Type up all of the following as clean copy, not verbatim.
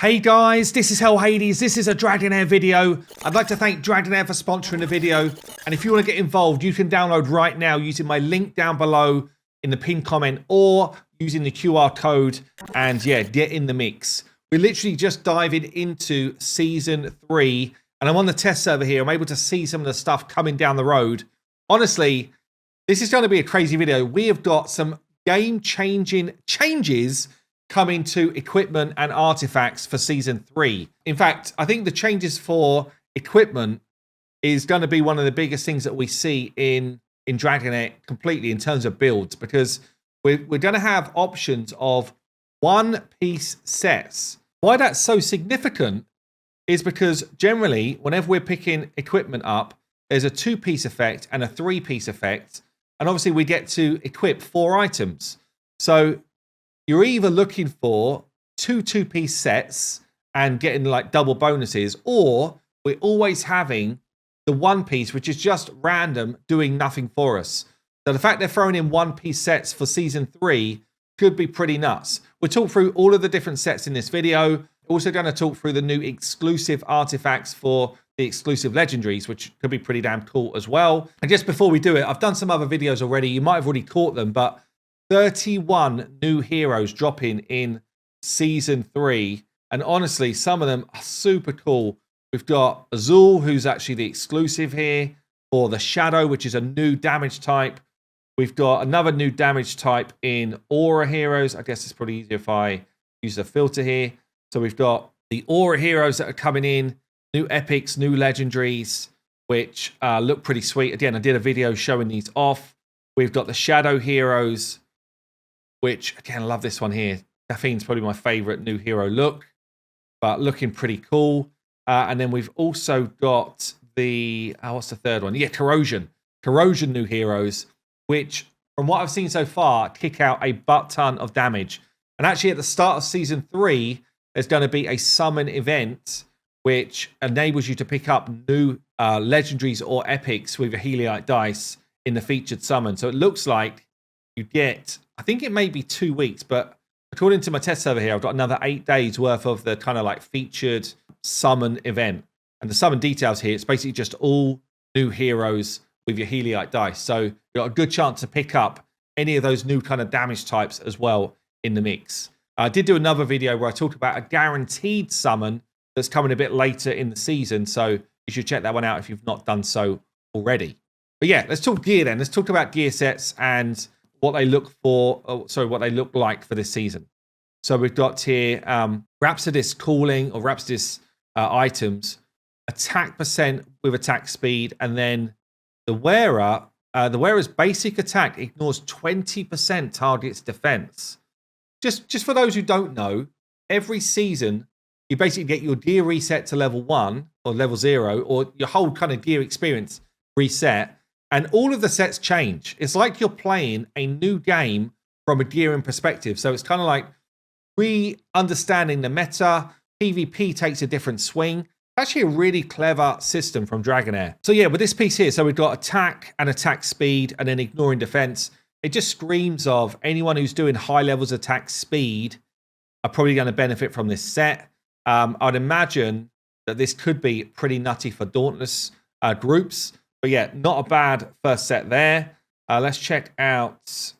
Hey guys, this is Hell Hades. This is a Dragonheir video. I'd like to thank Dragonheir for sponsoring the video. And if you want to get involved, you can download right now using my link down below in the pinned comment or using the QR code. And yeah, get in the mix. We're literally just diving into Season 3. And I'm on the test server here. I'm able to see some of the stuff coming down the road. Honestly, this is going to be a crazy video. We have got some game-changing changes coming to equipment and artifacts for Season 3. In fact, I think the changes for equipment is going to be one of the biggest things that we see in Dragonheir completely in terms of builds, because we're going to have options of one-piece sets. Why that's so significant is because generally, whenever we're picking equipment up, there's a two-piece effect and a three-piece effect. And obviously, we get to equip 4 items. So you're either looking for two-piece sets and getting like double bonuses, or we're always having the one piece, which is just random, doing nothing for us. So the fact they're throwing in one-piece sets for Season 3 could be pretty nuts. We'll talk through all of the different sets in this video. Also going to talk through the new exclusive artifacts for the exclusive legendaries, which could be pretty damn cool as well. And just before we do it, I've done some other videos already. You might have already caught them, but 31 new heroes dropping in Season 3. And honestly, some of them are super cool. We've got Azul, who's actually the exclusive here, for the Shadow, which is a new damage type. We've got another new damage type in Aura heroes. I guess it's probably easier if I use the filter here. So we've got the Aura heroes that are coming in, new epics, new legendaries, which look pretty sweet. Again, I did a video showing these off. We've got the Shadow heroes, which, again, I love this one here. Caffeine's probably my favorite new hero look, but looking pretty cool. And then we've also got the, what's the third one? Yeah, Corrosion. Corrosion new heroes, which, from what I've seen so far, kick out a butt ton of damage. And actually, at the start of Season 3, there's going to be a summon event, which enables you to pick up new legendaries or epics with a Heliite dice in the featured summon. So it looks like you get, I think it may be 2 weeks, but according to my test server here, I've got another 8 days worth of the kind of like featured summon event. And the summon details here, it's basically just all new heroes with your Heliite dice. So you've got a good chance to pick up any of those new kind of damage types as well in the mix. I did do another video where I talked about a guaranteed summon that's coming a bit later in the season. So you should check that one out if you've not done so already. But yeah, let's talk gear then. Let's talk about gear sets and what they look for, what they look like for this season. So we've got here Rhapsodist calling or Rhapsodist items, attack percent with attack speed, and then the wearer's basic attack ignores 20% target's defense. Just for those who don't know, every season you basically get your gear reset to level 1 or level 0, or your whole kind of gear experience reset. And all of the sets change. It's like you're playing a new game from a gearing perspective. So it's kind of like re-understanding the meta. PvP takes a different swing. Actually a really clever system from Dragonheir. So yeah, with this piece here, so we've got attack and attack speed and then ignoring defense. It just screams of anyone who's doing high levels of attack speed are probably going to benefit from this set. I'd imagine that this could be pretty nutty for Dauntless groups. But yeah, not a bad first set there. Let's check out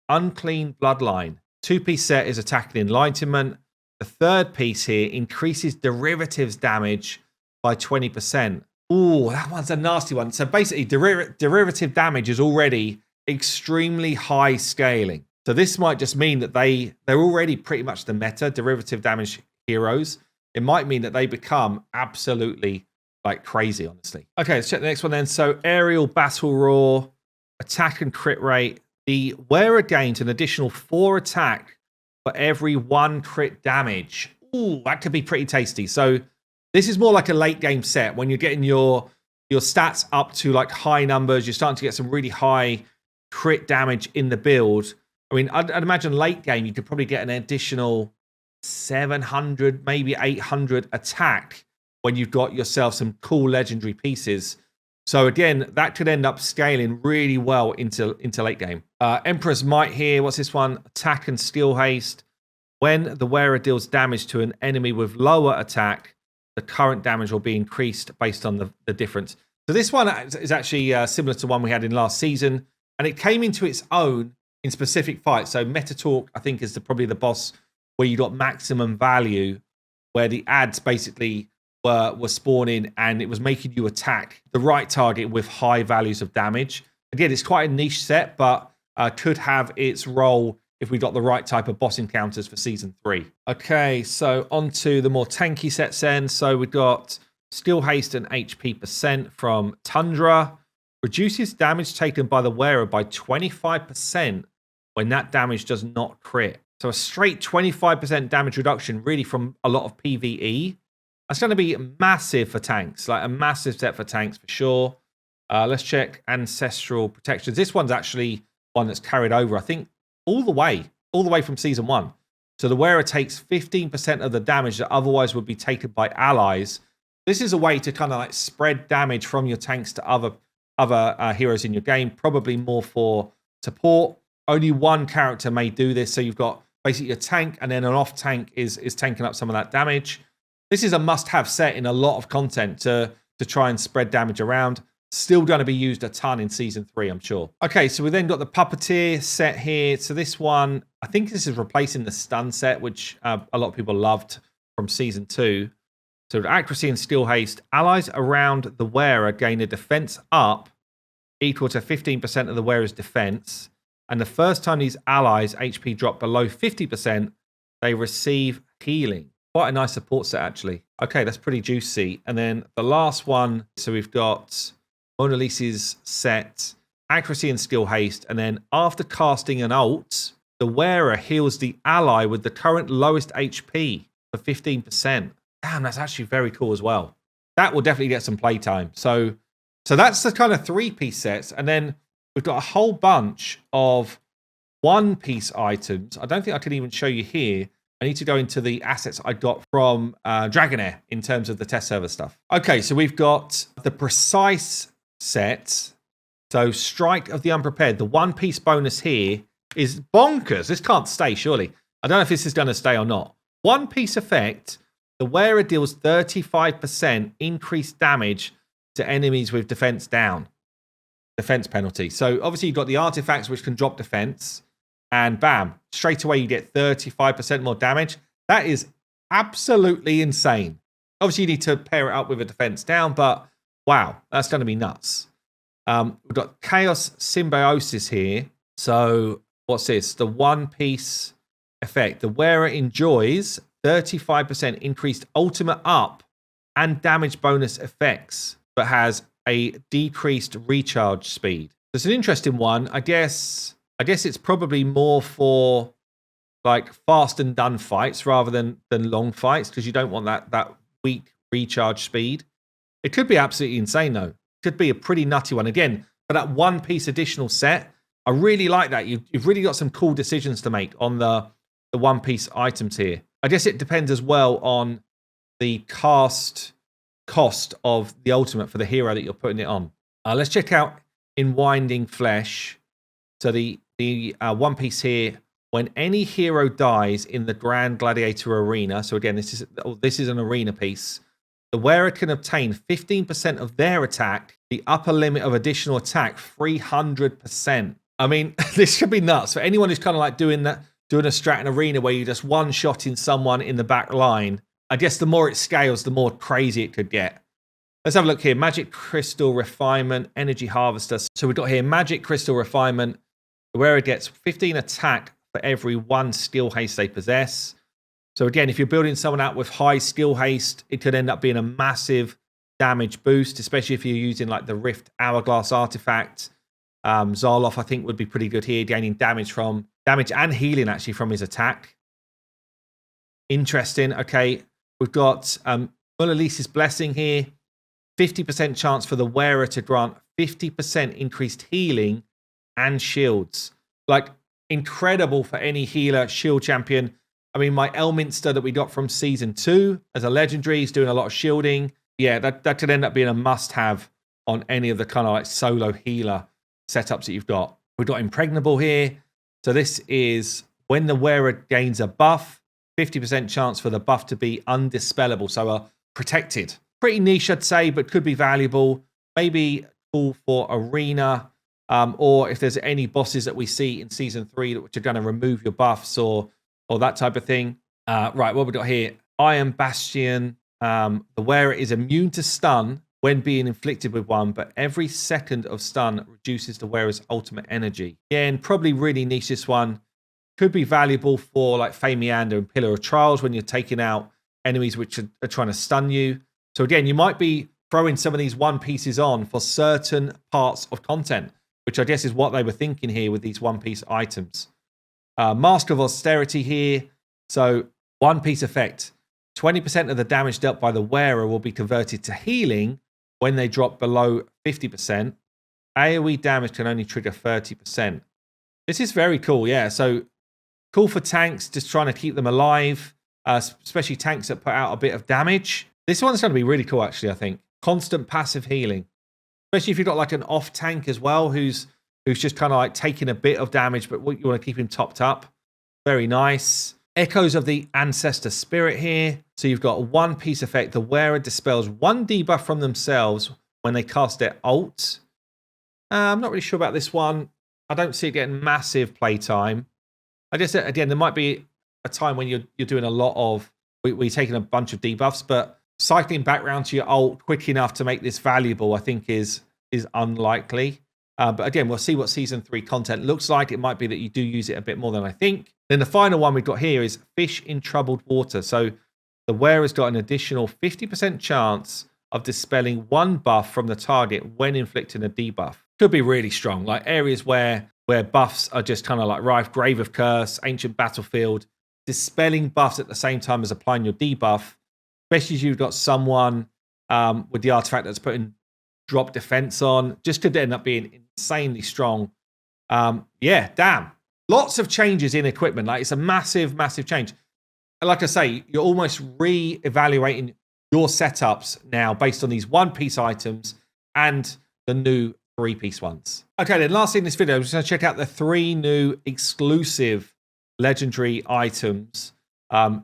Unclean Bloodline. 2-piece set is attack and enlightenment. The third piece here increases derivatives damage by 20%. Ooh, that one's a nasty one. So basically, derivative damage is already extremely high scaling. So this might just mean that they're already pretty much the meta derivative damage heroes. It might mean that they become absolutely like crazy, honestly. Okay, let's check the next one then. So aerial battle roar, attack and crit rate. The wearer gains an additional 4 attack for every 1 crit damage. Ooh, that could be pretty tasty. So this is more like a late game set when you're getting your stats up to like high numbers. You're starting to get some really high crit damage in the build. I mean, I'd imagine late game you could probably get an additional 700, maybe 800 attack when you've got yourself some cool legendary pieces. So again, that could end up scaling really well into late game. Emperor's Might here. What's this one? Attack and skill haste. When the wearer deals damage to an enemy with lower attack, the current damage will be increased based on the difference. So this one is actually similar to one we had in last season, and it came into its own in specific fights. So Metatalk, I think, is probably the boss where you got maximum value, where the ads basically were spawning and it was making you attack the right target with high values of damage. Again, it's quite a niche set, but could have its role if we got the right type of boss encounters for Season 3. Okay, so on to the more tanky sets then. So we've got Skill Haste and HP percent from Tundra. Reduces damage taken by the wearer by 25% when that damage does not crit. So a straight 25% damage reduction really from a lot of PvE. That's going to be massive for tanks, like a massive set for tanks for sure. Let's check Ancestral Protections. This one's actually one that's carried over, I think, all the way from Season 1. So the wearer takes 15% of the damage that otherwise would be taken by allies. This is a way to kind of like spread damage from your tanks to other heroes in your game, probably more for support. Only one character may do this, so you've got basically a tank, and then an off tank is tanking up some of that damage. This is a must-have set in a lot of content to try and spread damage around. Still going to be used a ton in Season 3, I'm sure. Okay, so we then got the Puppeteer set here. So this one, I think this is replacing the Stun set, which a lot of people loved from Season 2. So with Accuracy and Skill Haste, allies around the wearer gain a defense up equal to 15% of the wearer's defense. And the first time these allies' HP drop below 50%, they receive healing. Quite a nice support set, actually. Okay, that's pretty juicy. And then the last one, so we've got Mona Lisa's set, Accuracy and Skill Haste, and then after casting an ult, the wearer heals the ally with the current lowest HP for 15%. Damn, that's actually very cool as well. That will definitely get some playtime. So that's the kind of 3-piece sets. And then we've got a whole bunch of 1-piece items. I don't think I can even show you here. I need to go into the assets I got from Dragonheir in terms of the test server stuff. Okay, so we've got the Precise set. So Strike of the Unprepared. The 1-piece bonus here is bonkers. This can't stay, surely. I don't know if this is going to stay or not. 1-piece effect. The wearer deals 35% increased damage to enemies with defense down. Defense penalty. So obviously you've got the artifacts which can drop defense. And bam, straight away you get 35% more damage. That is absolutely insane. Obviously, you need to pair it up with a defense down, but wow, that's going to be nuts. We've got Chaos Symbiosis here. So what's this? The 1-piece effect. The wearer enjoys 35% increased ultimate up and damage bonus effects, but has a decreased recharge speed. It's an interesting one. I guess it's probably more for like fast and done fights rather than long fights, because you don't want that weak recharge speed. It could be absolutely insane though. It could be a pretty nutty one. Again, for that 1-piece additional set, I really like that. You've really got some cool decisions to make on the 1-piece items here. I guess it depends as well on the cast cost of the ultimate for the hero that you're putting it on. Let's check out In Winding Flesh. So the 1-piece here, when any hero dies in the Grand Gladiator Arena, so again, this is an arena piece, the wearer can obtain 15% of their attack, the upper limit of additional attack, 300%. I mean, this could be nuts. For anyone who's kind of like doing a strat in arena where you just one-shotting someone in the back line, I guess the more it scales, the more crazy it could get. Let's have a look here. Magic Crystal Refinement, Energy Harvester. So we've got here Magic Crystal Refinement. The wearer gets 15 attack for every 1 skill haste they possess. So again, if you're building someone out with high skill haste, it could end up being a massive damage boost, especially if you're using like the Rift Hourglass artifact. Zarloth, I think, would be pretty good here, gaining damage and healing actually from his attack. Interesting. Okay, we've got Mona Lisa's Blessing here. 50% chance for the wearer to grant 50% increased healing and shields. Like, incredible for any healer, shield champion. I mean, my Elminster that we got from Season 2 as a legendary is doing a lot of shielding. Yeah, that could end up being a must-have on any of the kind of like solo healer setups that you've got. We've got Impregnable here. So this is when the wearer gains a buff, 50% chance for the buff to be undispellable, so protected. Pretty niche, I'd say, but could be valuable. Maybe cool for arena, or if there's any bosses that we see in Season 3 which are going to remove your buffs or that type of thing. Right, what we got here? Iron Bastion. The wearer is immune to stun when being inflicted with one, but every second of stun reduces the wearer's ultimate energy. Again, probably really niche this one. Could be valuable for like Famiander and Pillar of Trials when you're taking out enemies which are trying to stun you. So again, you might be throwing some of these one pieces on for certain parts of content, which I guess is what they were thinking here with these one piece items. Mask of Austerity here. So one piece effect. 20% of the damage dealt by the wearer will be converted to healing when they drop below 50%. AoE damage can only trigger 30%. This is very cool, yeah. So cool for tanks, just trying to keep them alive, especially tanks that put out a bit of damage. This one's going to be really cool, actually, I think. Constant passive healing. Especially if you've got like an off tank as well, who's just kind of like taking a bit of damage, but you want to keep him topped up. Very nice. Echoes of the Ancestor Spirit here. So you've got one piece effect. The wearer dispels one debuff from themselves when they cast their ult. I'm not really sure about this one. I don't see it getting massive playtime. I guess, again, there might be a time when you're doing a lot of, where you're taking a bunch of debuffs, but cycling back round to your ult quick enough to make this valuable, I think, is unlikely. But again, we'll see what Season 3 content looks like. It might be that you do use it a bit more than I think. Then the final one we've got here is Fish in Troubled Water. So the wearer's got an additional 50% chance of dispelling one buff from the target when inflicting a debuff. Could be really strong, like areas where buffs are just kind of like rife. Grave of Curse, Ancient Battlefield. Dispelling buffs at the same time as applying your debuff, especially if you've got someone with the artifact that's putting drop defense on, just could end up being insanely strong. Yeah, damn. Lots of changes in equipment. Like, it's a massive, massive change. Like I say, you're almost re-evaluating your setups now based on these one-piece items and the new three-piece ones. Okay, then lastly in this video, I'm just going to check out the 3 new exclusive legendary items.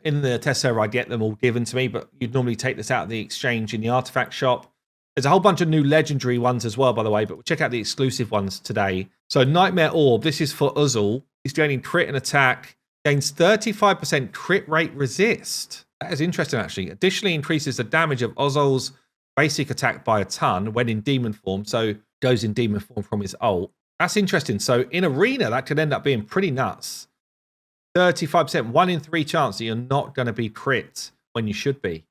In the test server, I get them all given to me, but you'd normally take this out of the exchange in the artifact shop. There's a whole bunch of new legendary ones as well, by the way, but we'll check out the exclusive ones today. So Nightmare Orb, this is for Uzzul. He's gaining crit and attack, gains 35% crit rate resist. That is interesting, actually. Additionally, increases the damage of Uzzul's basic attack by a ton when in demon form, so goes in demon form from his ult. That's interesting. So in arena, that could end up being pretty nuts. 35%, 1 in 3 chance that you're not going to be crit when you should be.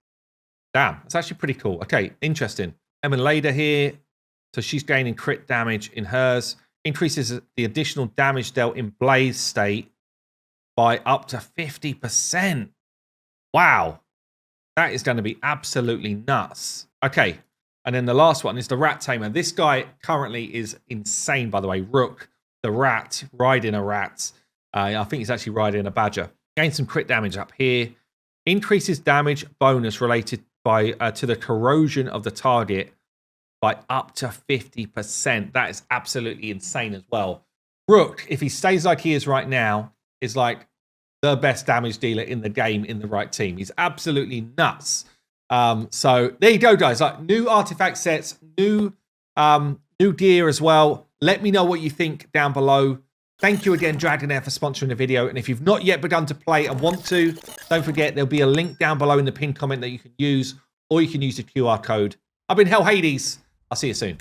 Damn, that's actually pretty cool. Okay, interesting. Emma Leda here. So she's gaining crit damage in hers. Increases the additional damage dealt in Blaze state by up to 50%. Wow. That is going to be absolutely nuts. Okay. And then the last one is the Rat Tamer. This guy currently is insane, by the way. Rook, the rat, riding a rat. I think he's actually riding a badger. Gain some crit damage up here. Increases damage bonus related to the corrosion of the target by up to 50%. That is absolutely insane as well. Rook, if he stays like he is right now, is like the best damage dealer in the game in the right team. He's absolutely nuts. So there you go, guys. Like, new artifact sets, new gear as well. Let me know what you think down below. Thank you again, Dragonheir, for sponsoring the video. And if you've not yet begun to play and want to, don't forget there'll be a link down below in the pinned comment that you can use, or you can use the QR code. I've been Hell Hades. I'll see you soon.